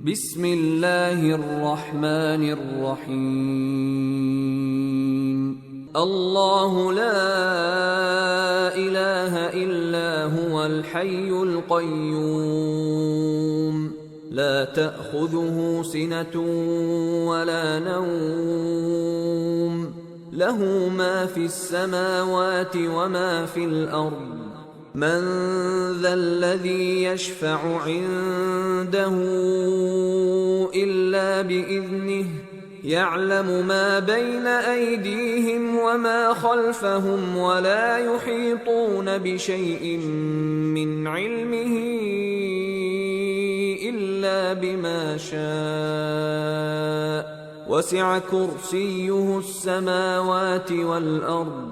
بسم الله الرحمن الرحيم. الله لا إله إلا هو الحي القيوم، لا تأخذه سنة ولا نوم، له ما في السماوات وما في الأرض. من ذا الذي يشفع عنده إلا بإذنه، يعلم ما بين أيديهم وما خلفهم، ولا يحيطون بشيء من علمه إلا بما شاء. وسع كرسيه السماوات والأرض،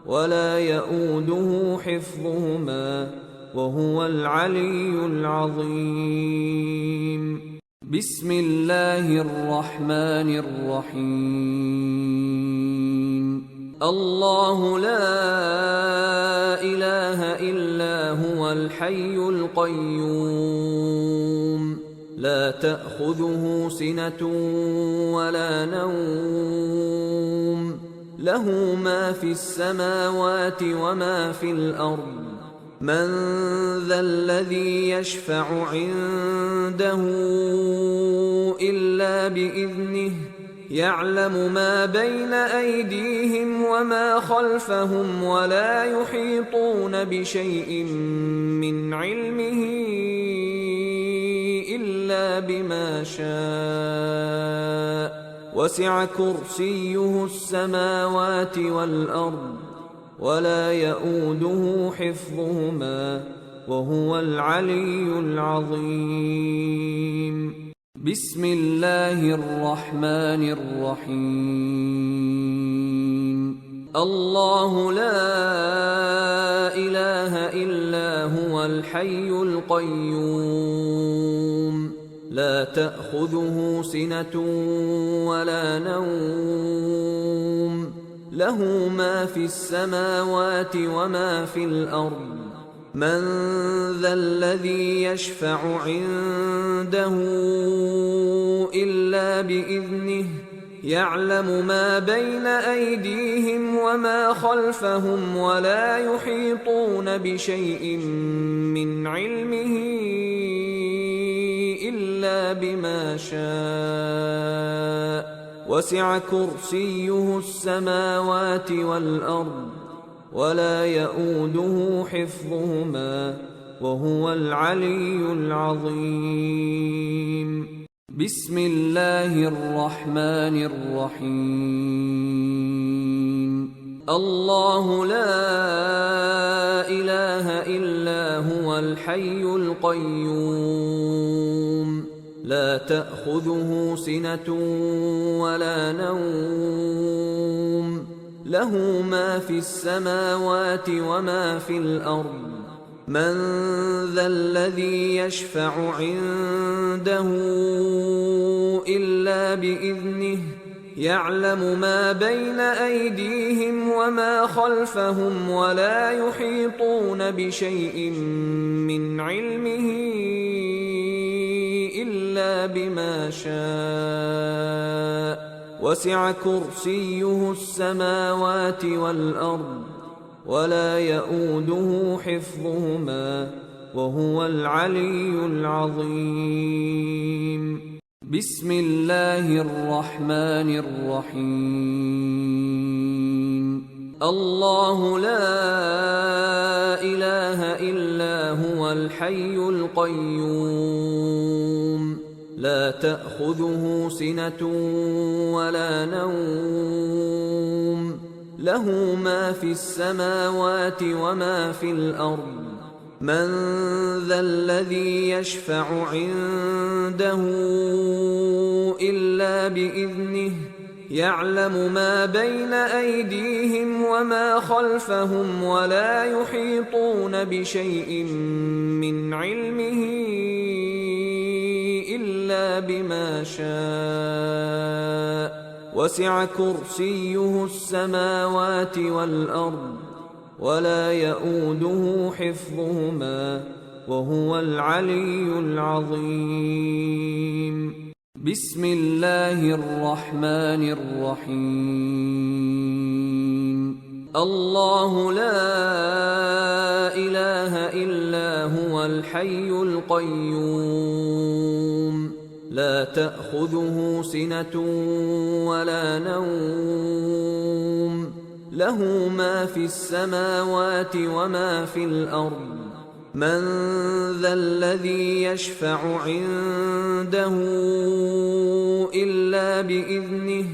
ولا يؤوده حفظهما، وهو العلي العظيم. بسم الله الرحمن الرحيم. الله لا إله إلا هو الحي القيوم، لا تأخذه سنة ولا نوم، له ما في السماوات وما في الأرض. من ذا الذي يشفع عنده إلا بإذنه، يعلم ما بين أيديهم وما خلفهم، ولا يحيطون بشيء من علمه إلا بما شاء. وسع كرسيه السماوات والأرض، ولا يؤوده حفظهما، وهو العلي العظيم. بسم الله الرحمن الرحيم. الله لا إله إلا هو الحي القيوم، لا تأخذه سنة ولا نوم، له ما في السماوات وما في الأرض. من ذا الذي يشفع عنده إلا بإذنه، يعلم ما بين أيديهم وما خلفهم، ولا يحيطون بشيء من علمه إلا بما شاء. وسع كرسيه السماوات والأرض، ولا يؤوده حفظهما، وهو العلي العظيم. بسم الله الرحمن الرحيم. الله لا إله إلا هو الحي القيوم، لا تأخذه سنة ولا نوم، له ما في السماوات وما في الأرض. من ذا الذي يشفع عنده إلا بإذنه، يعلم ما بين أيديهم وما خلفهم، ولا يحيطون بشيء من علمه إلا بما شاء. وسع كرسيه السماوات والأرض، ولا يؤوده حفظهما، وهو العلي العظيم. بسم الله الرحمن الرحيم. الله لا إله إلا هو الحي القيوم، لا تأخذه سنة ولا نوم، له ما في السماوات وما في الأرض. من ذا الذي يشفع عنده إلا بإذنه، يعلم ما بين أيديهم وما خلفهم، ولا يحيطون بشيء من علمه إلا بما شاء. وسع كرسيه السماوات والأرض، ولا يؤوده حفظهما، وهو العلي العظيم. بسم الله الرحمن الرحيم الله لا إله إلا هو الحي القيوم لا تأخذه سنة ولا نوم له ما في السماوات وما في الأرض من ذا الذي يشفع عنده إلا بإذنه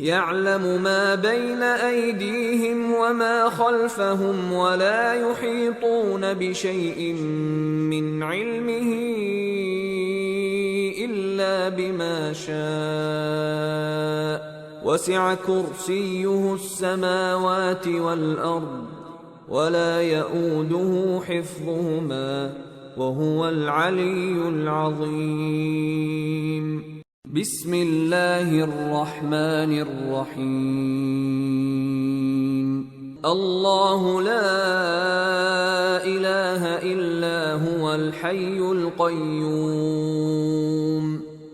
يعلم ما بين أيديهم وما خلفهم ولا يحيطون بشيء من علمه إلا بما شاء وسع كرسيه السماوات والأرض ولا يؤوده حفظهما وهو العلي العظيم بسم الله الرحمن الرحيم الله لا إله إلا هو الحي القيوم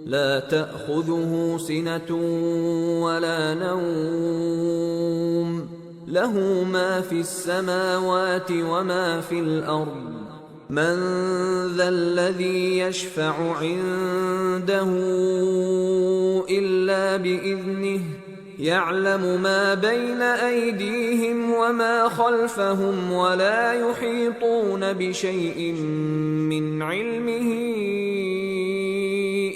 لا تأخذه سنة ولا نوم له ما في السماوات وما في الأرض من ذا الذي يشفع عنده إلا بإذنه يعلم ما بين أيديهم وما خلفهم ولا يحيطون بشيء من علمه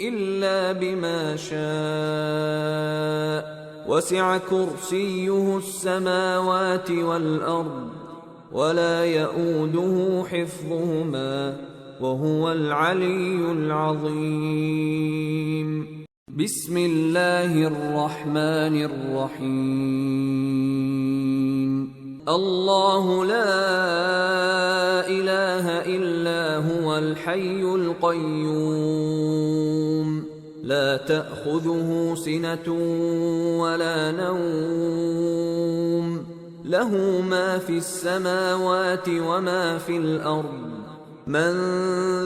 إلا بما شاء وسع كرسيه السماوات والأرض ولا يؤوده حفظهما وهو العلي العظيم بسم الله الرحمن الرحيم الله لا إله إلا هو الحي القيوم لا تأخذه سنة ولا نوم له ما في السماوات وما في الأرض من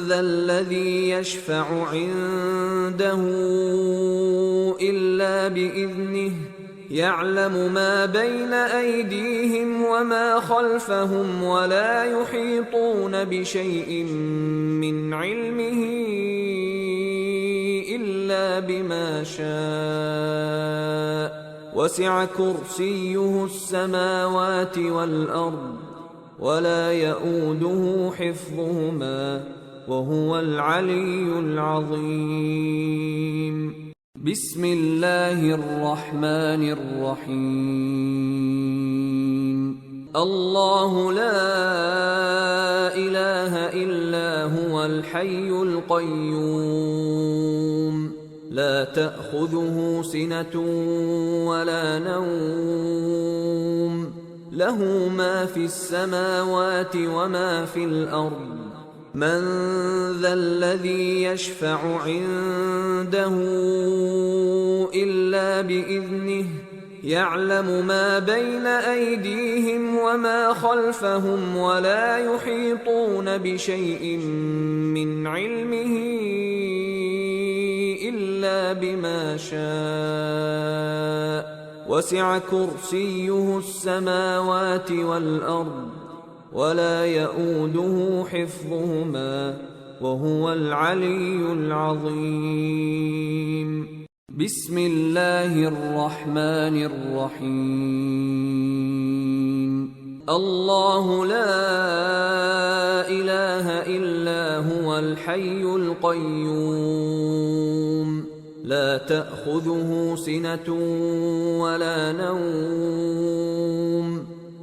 ذا الذي يشفع عنده إلا بإذنه يعلم ما بين أيديهم وما خلفهم ولا يحيطون بشيء من علمه إلا بما شاء وسع كرسيه السماوات والأرض ولا يؤوده حفظهما وهو العلي العظيم بسم الله الرحمن الرحيم الله لا إله إلا هو الحي القيوم لا تأخذه سنة ولا نوم له ما في السماوات وما في الأرض من ذا الذي يشفع عنده إلا بإذنه يعلم ما بين أيديهم وما خلفهم ولا يحيطون بشيء من علمه إلا بما شاء وسع كرسيه السماوات والأرض ولا يؤوده حفظهما وهو العلي العظيم بسم الله الرحمن الرحيم الله لا إله إلا هو الحي القيوم لا تأخذه سنة ولا نوم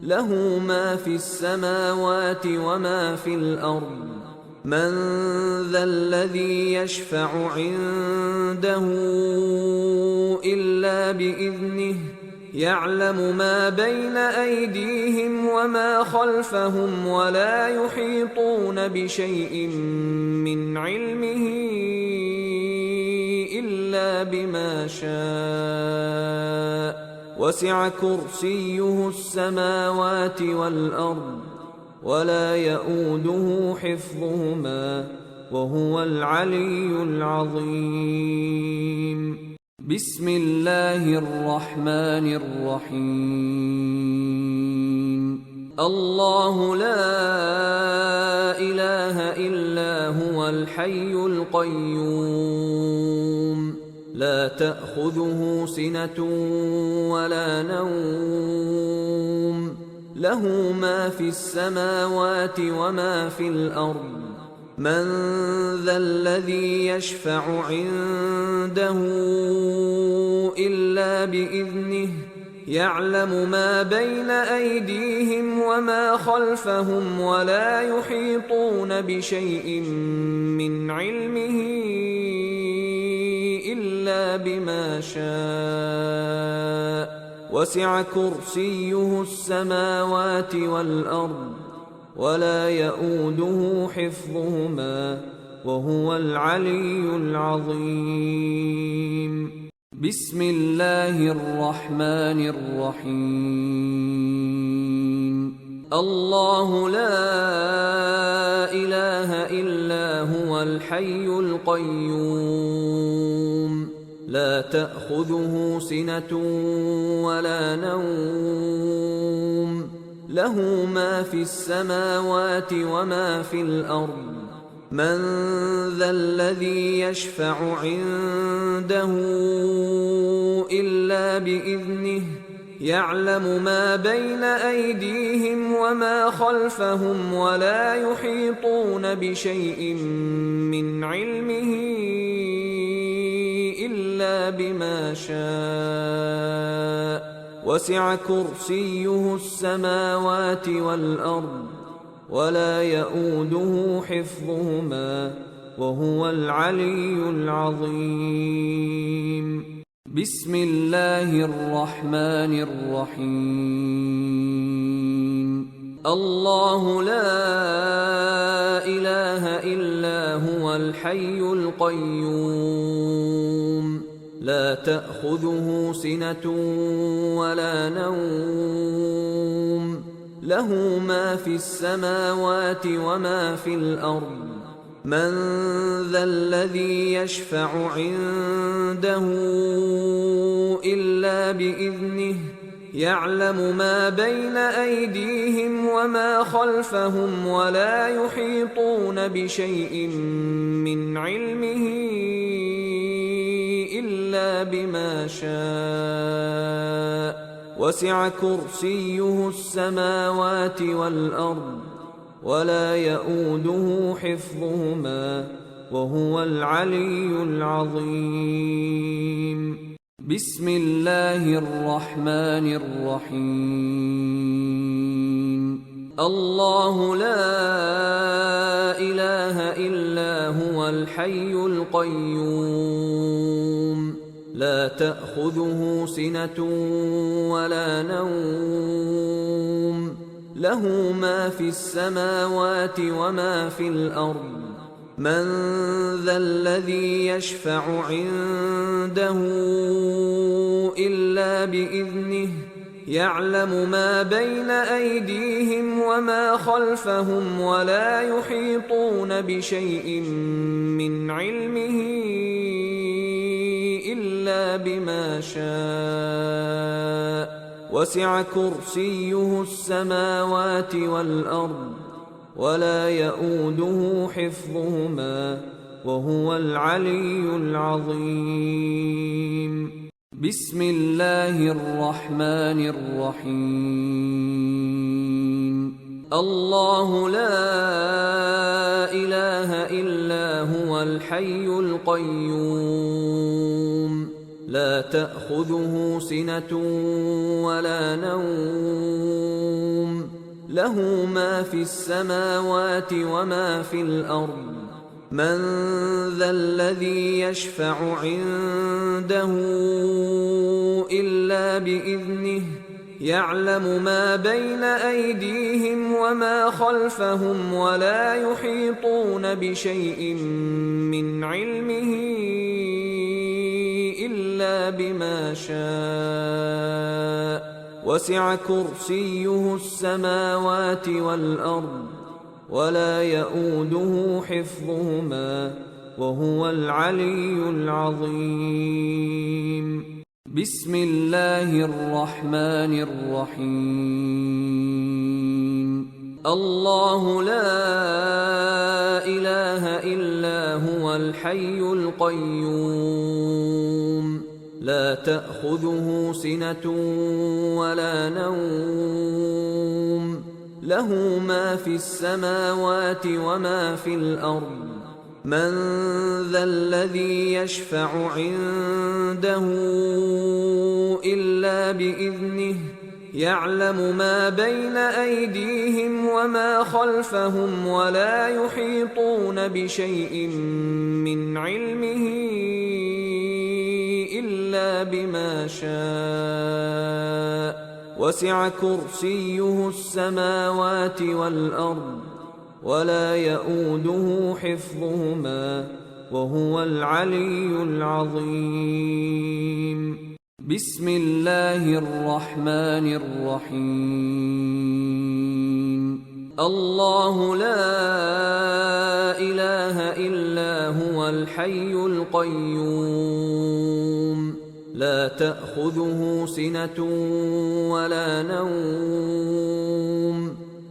له ما في السماوات وما في الأرض من ذا الذي يشفع عنده إلا بإذنه يعلم ما بين أيديهم وما خلفهم ولا يحيطون بشيء من علمه إلا بما شاء وسع كرسيه السماوات والأرض ولا يؤوده حفظهما وهو العلي العظيم بسم الله الرحمن الرحيم الله لا إله إلا هو الحي القيوم لا تأخذه سنة ولا نوم له ما في السماوات وما في الأرض من ذا الذي يشفع عنده إلا بإذنه يعلم ما بين أيديهم وما خلفهم ولا يحيطون بشيء من علمه إلا بما شاء وسع كرسيه السماوات والأرض ولا يؤوده حفظهما وهو العلي العظيم بسم الله الرحمن الرحيم الله لا إله إلا هو الحي القيوم لا تأخذه سنة ولا نوم له ما في السماوات وما في الأرض من ذا الذي يشفع عنده إلا بإذنه يعلم ما بين أيديهم وما خلفهم ولا يحيطون بشيء من علمه إلا بما شاء وسع كرسيه السماوات والأرض ولا يؤوده حفظهما وهو العلي العظيم بسم الله الرحمن الرحيم الله لا إله إلا هو الحي القيوم لا تأخذه سنة ولا نوم له ما في السماوات وما في الأرض من ذا الذي يشفع عنده إلا بإذنه يعلم ما بين أيديهم وما خلفهم ولا يحيطون بشيء من علمه إلا بما شاء وسع كرسيه السماوات والأرض ولا يؤوده حفظهما وهو العلي العظيم بسم الله الرحمن الرحيم الله لا إله إلا هو الحي القيوم لا تأخذه سنة ولا نوم له ما في السماوات وما في الأرض من ذا الذي يشفع عنده إلا بإذنه يعلم ما بين أيديهم وما خلفهم ولا يحيطون بشيء من علمه إلا بما شاء وسع كرسيه السماوات والأرض ولا يؤوده حفظهما وهو العلي العظيم بسم الله الرحمن الرحيم الله لا إله إلا هو الحي القيوم لا تأخذه سنة ولا نوم له ما في السماوات وما في الأرض من ذا الذي يشفع عنده إلا بإذنه يعلم ما بين أيديهم وما خلفهم ولا يحيطون بشيء من علمه إلا بما شاء وسع كرسيه السماوات والأرض ولا يؤوده حفظهما وهو العلي العظيم بسم الله الرحمن الرحيم الله لا إله إلا هو الحي القيوم لا تأخذه سنة ولا نوم له ما في السماوات وما في الأرض من ذا الذي يشفع عنده إلا بإذنه يعلم ما بين أيديهم وما خلفهم ولا يحيطون بشيء من علمه إلا بما شاء وسع كرسيه السماوات والأرض ولا يؤوده حفظهما وهو العلي العظيم بسم الله الرحمن الرحيم الله لا إله إلا هو الحي القيوم لا تأخذه سنة ولا نوم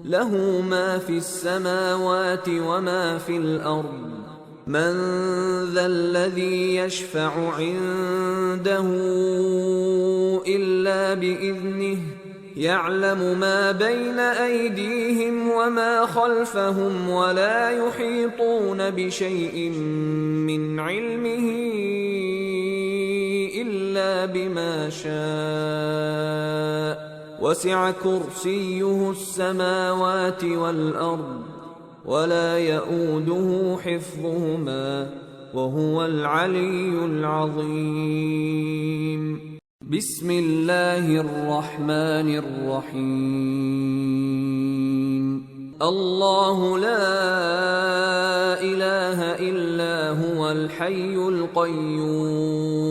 له ما في السماوات وما في الأرض من ذا الذي يشفع عنده إلا بإذنه يعلم ما بين أيديهم وما خلفهم ولا يحيطون بشيء من علمه إلا بما شاء وسع كرسيه السماوات والأرض ولا يؤوده حفظهما وهو العلي العظيم بسم الله الرحمن الرحيم الله لا إله إلا هو الحي القيوم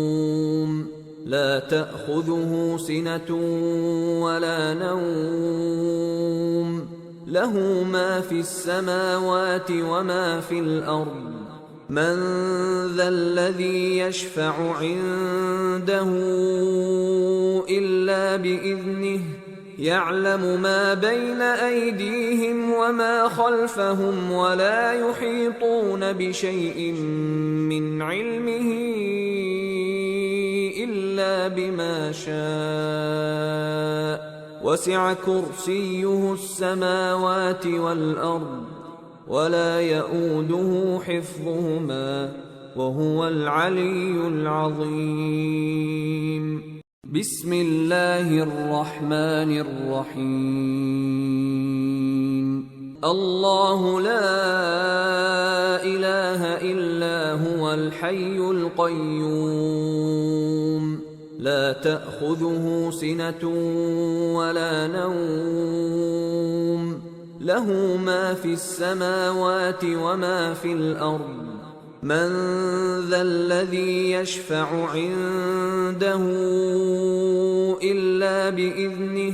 لا تأخذه سنة ولا نوم له ما في السماوات وما في الأرض من ذا الذي يشفع عنده إلا بإذنه يعلم ما بين أيديهم وما خلفهم ولا يحيطون بشيء من علمه إلا بما شاء وسع كرسيه السماوات والأرض ولا يؤوده حفظهما وهو العلي العظيم بسم الله الرحمن الرحيم الله لا إله إلا هو الحي القيوم لا تأخذه سنة ولا نوم له ما في السماوات وما في الأرض من ذا الذي يشفع عنده إلا بإذنه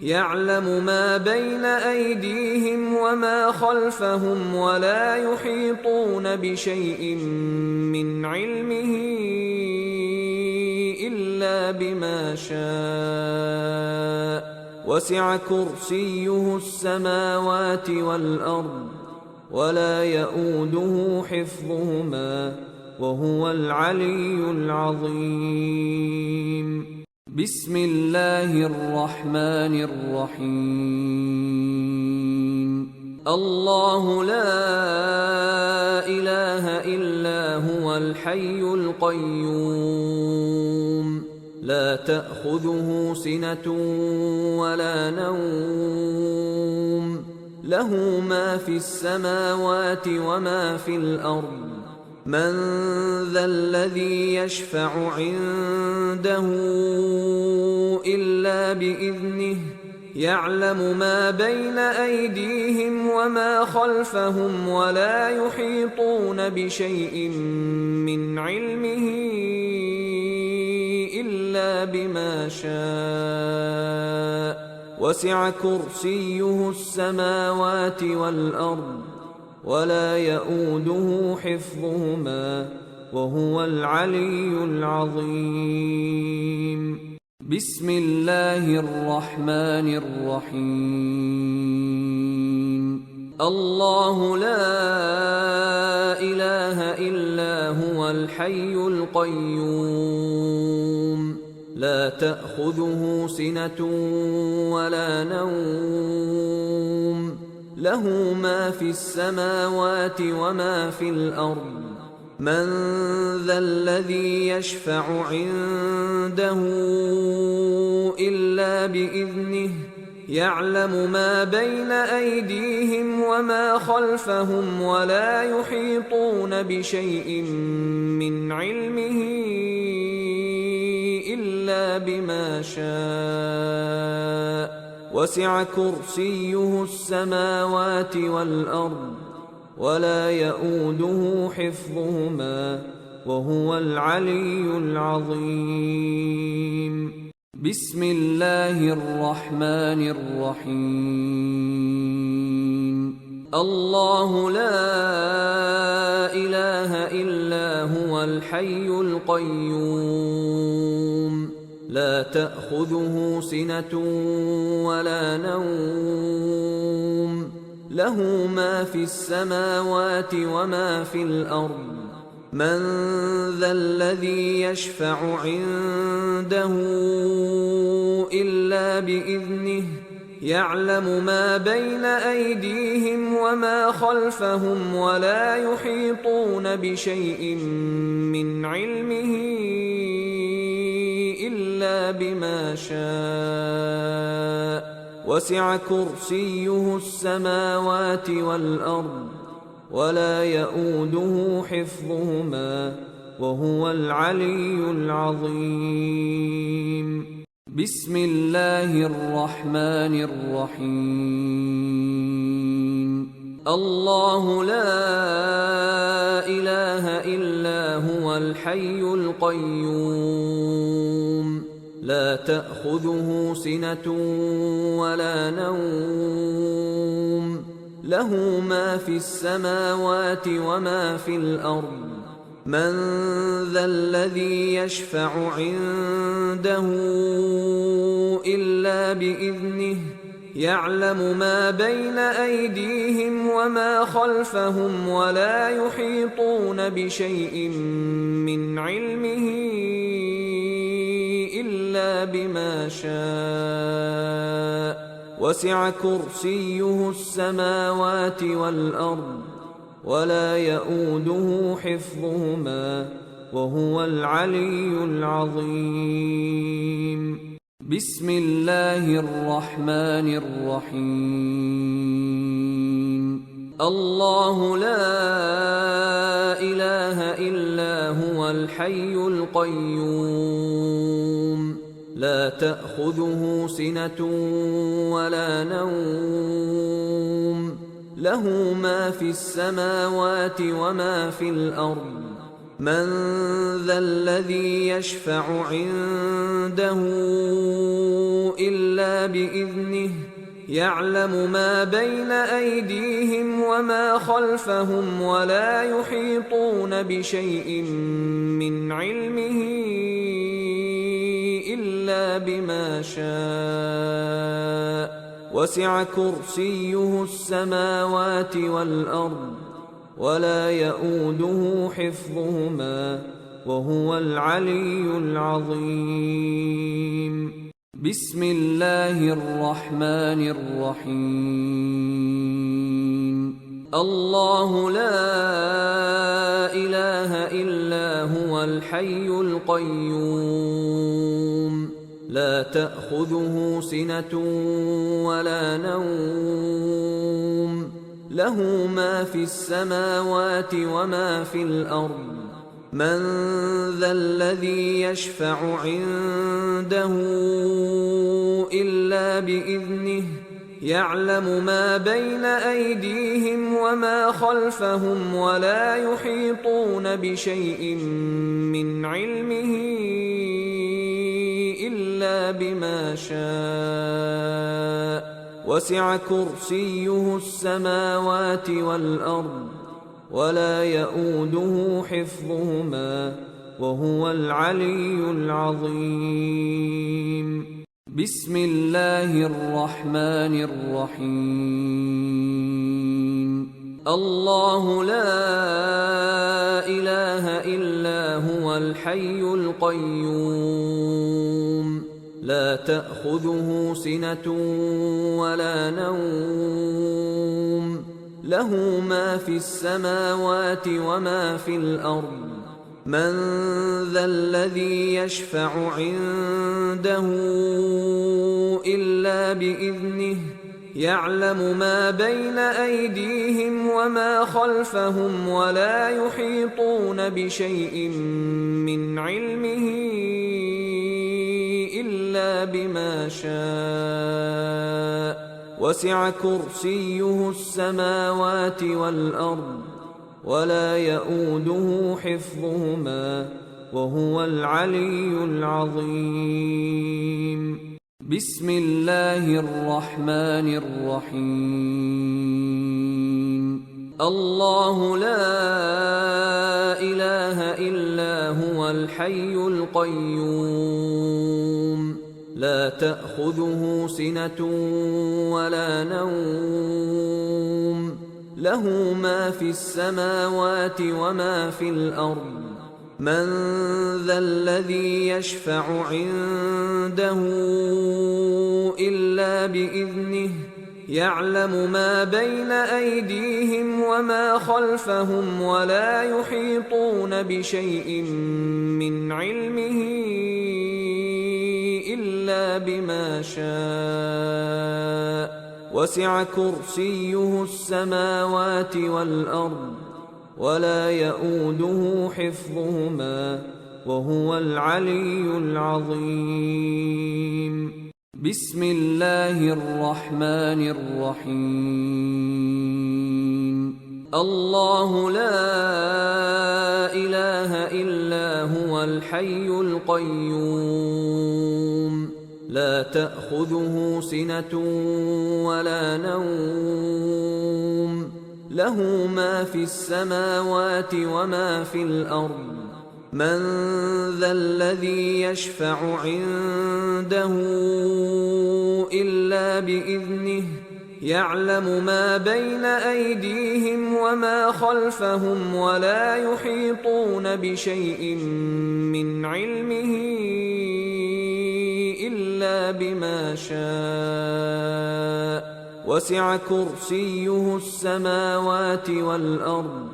يعلم ما بين أيديهم وما خلفهم ولا يحيطون بشيء من علمه إلا بما شاء وسع كرسيه السماوات والأرض ولا يؤوده حفظهما وهو العلي العظيم بسم الله الرحمن الرحيم الله لا إله إلا هو الحي القيوم لا تأخذه سنة ولا نوم له ما في السماوات وما في الأرض من ذا الذي يشفع عنده إلا بإذنه يعلم ما بين أيديهم وما خلفهم ولا يحيطون بشيء من علمه إلا بما شاء وسع كرسيه السماوات والأرض ولا يؤوده حفظهما وهو العلي العظيم. بسم الله الرحمن الرحيم. الله لا إله إلا هو الحي القيوم لا تأخذه سنة ولا نوم له ما في السماوات وما في الأرض من ذا الذي يشفع عنده إلا بإذنه يعلم ما بين أيديهم وما خلفهم ولا يحيطون بشيء من علمه إلا بما شاء وسع كرسيه السماوات والأرض ولا يؤوده حفظهما وهو العلي العظيم. بسم الله الرحمن الرحيم. الله لا إله إلا هو الحي القيوم لا تأخذه سنة ولا نوم له ما في السماوات وما في الأرض من ذا الذي يشفع عنده إلا بإذنه يعلم ما بين أيديهم وما خلفهم ولا يحيطون بشيء من علمه إلا بما شاء وسع كرسيه السماوات والأرض ولا يؤوده حفظهما وهو العلي العظيم. بسم الله الرحمن الرحيم. الله لا إله إلا هو الحي القيوم لا تأخذه سنة ولا نوم له ما في السماوات وما في الأرض من ذا الذي يشفع عنده إلا بإذنه يعلم ما بين أيديهم وما خلفهم ولا يحيطون بشيء من علمه إلا بما شاء وسع كرسيه السماوات والأرض ولا يؤوده حفظهما وهو العلي العظيم. بسم الله الرحمن الرحيم. الله لا إله إلا هو الحي القيوم لا تأخذه سنة ولا نوم له ما في السماوات وما في الأرض من ذا الذي يشفع عنده إلا بإذنه يعلم ما بين أيديهم وما خلفهم ولا يحيطون بشيء من علمه إلا بما شاء وسع كرسيه السماوات والأرض ولا يؤوده حفظهما وهو العلي العظيم. بسم الله الرحمن الرحيم. الله لا إله إلا هو الحي القيوم لا تأخذه سنة ولا نوم له ما في السماوات وما في الأرض من ذا الذي يشفع عنده إلا بإذنه يعلم ما بين أيديهم وما خلفهم ولا يحيطون بشيء من علمه إلا بما شاء وسع كرسيه السماوات والأرض ولا يؤوده حفظهما وهو العلي العظيم. بسم الله الرحمن الرحيم. الله لا إله إلا هو الحي القيوم لا تأخذه سنة ولا نوم له ما في السماوات وما في الأرض من ذا الذي يشفع عنده إلا بإذنه يعلم ما بين أيديهم وما خلفهم ولا يحيطون بشيء من علمه إلا بما شاء وسع كرسيه السماوات والأرض ولا يؤوده حفظهما وهو العلي العظيم. بسم الله الرحمن الرحيم. الله لا إله إلا هو الحي القيوم لا تأخذه سنة ولا نوم له ما في السماوات وما في الأرض من ذا الذي يشفع عنده إلا بإذنه يعلم ما بين أيديهم وما خلفهم ولا يحيطون بشيء من علمه إلا بما شاء وسع كرسيه السماوات والأرض ولا يؤوده حفظهما وهو العلي العظيم. بسم الله الرحمن الرحيم. الله لا إله إلا هو الحي القيوم لا تأخذه سنة ولا نوم له ما في السماوات وما في الأرض من ذا الذي يشفع عنده إلا بإذنه يعلم ما بين أيديهم وما خلفهم ولا يحيطون بشيء من علمه إلا بما شاء وسع كرسيه السماوات والأرض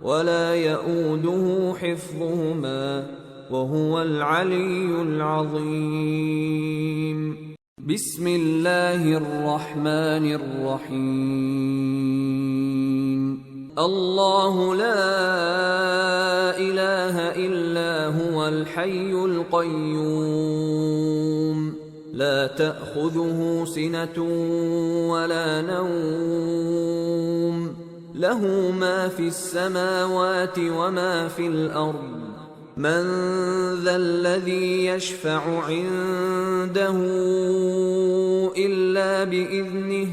ولا يؤوده حفظهما وهو العلي العظيم. بسم الله الرحمن الرحيم. الله لا إله إلا هو الحي القيوم لا تأخذه سنة ولا نوم له ما في السماوات وما في الأرض من ذا الذي يشفع عنده إلا بإذنه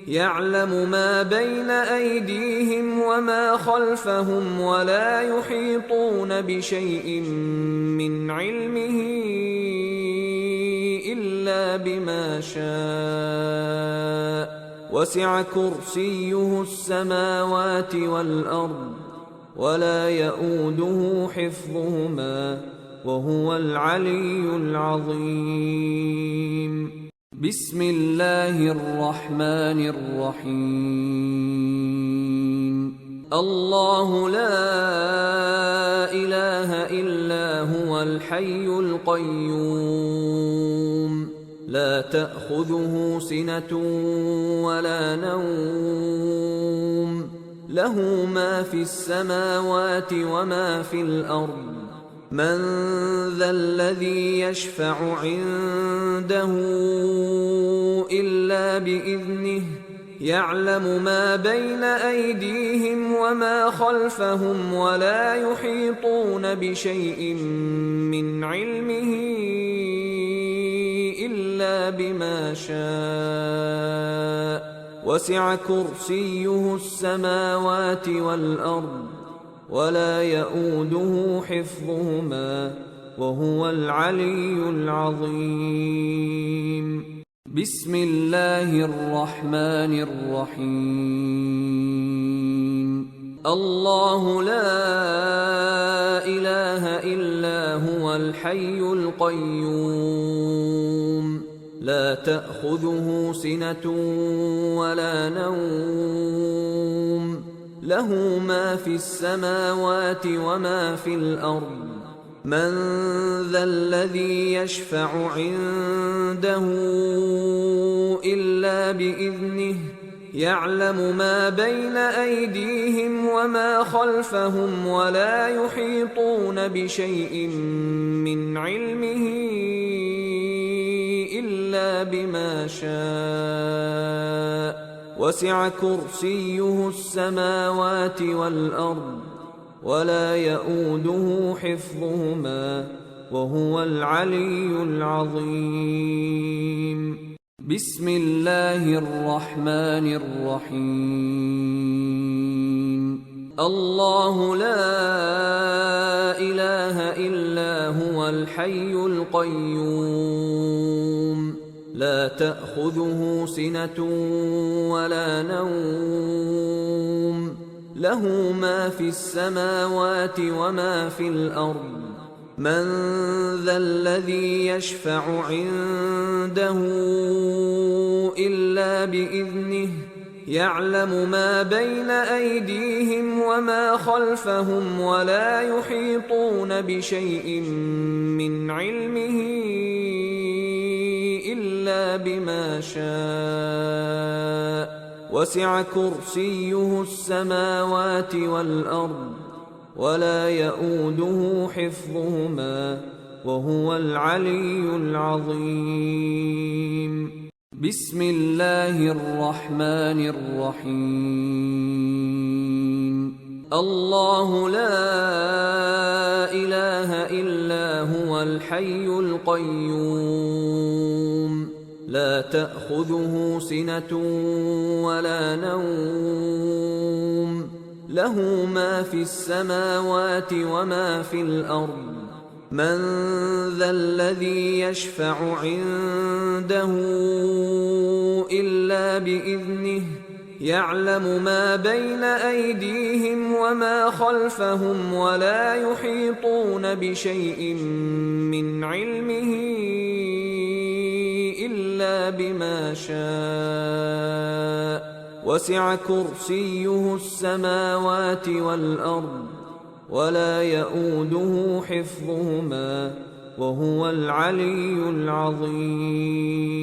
يعلم ما بين أيديهم وما خلفهم ولا يحيطون بشيء من علمه إلا بما شاء وسع كرسيه السماوات والأرض ولا يؤوده حفظهما وهو العلي العظيم. بسم الله الرحمن الرحيم. الله لا إله إلا هو الحي القيوم لا تأخذه سنة ولا نوم له ما في السماوات وما في الأرض من ذا الذي يشفع عنده إلا بإذنه يعلم ما بين أيديهم وما خلفهم ولا يحيطون بشيء من علمه إلا بما شاء وسع كرسيه السماوات والأرض ولا يئوده حفظهما وهو العلي العظيم. بسم الله الرحمن الرحيم. الله لا إله إلا هو الحي القيوم لا تأخذه سنة ولا نوم له ما في السماوات وما في الأرض من ذا الذي يشفع عنده إلا بإذنه يعلم ما بين أيديهم وما خلفهم ولا يحيطون بشيء من علمه إلا بما شاء وسع كرسيه السماوات والأرض ولا يئوده حفظهما وهو العلي العظيم. بسم الله الرحمن الرحيم. الله لا إله إلا هو الحي القيوم لا تأخذه سنة ولا نوم له ما في السماوات وما في الأرض من ذا الذي يشفع عنده إلا بإذنه يعلم ما بين أيديهم وما خلفهم ولا يحيطون بشيء من علمه إلا بما شاء وسع كرسيه السماوات والأرض ولا يئوده حفظهما وهو العلي العظيم. بسم الله الرحمن الرحيم. الله لا إله إلا هو الحي القيوم لا تأخذه سنة ولا نوم له ما في السماوات وما في الأرض من ذا الذي يشفع عنده إلا بإذنه يعلم ما بين أيديهم وما خلفهم ولا يحيطون بشيء من علمه إلا بما شاء وسع كرسيه السماوات والأرض ولا يئوده حفظهما وهو العلي العظيم.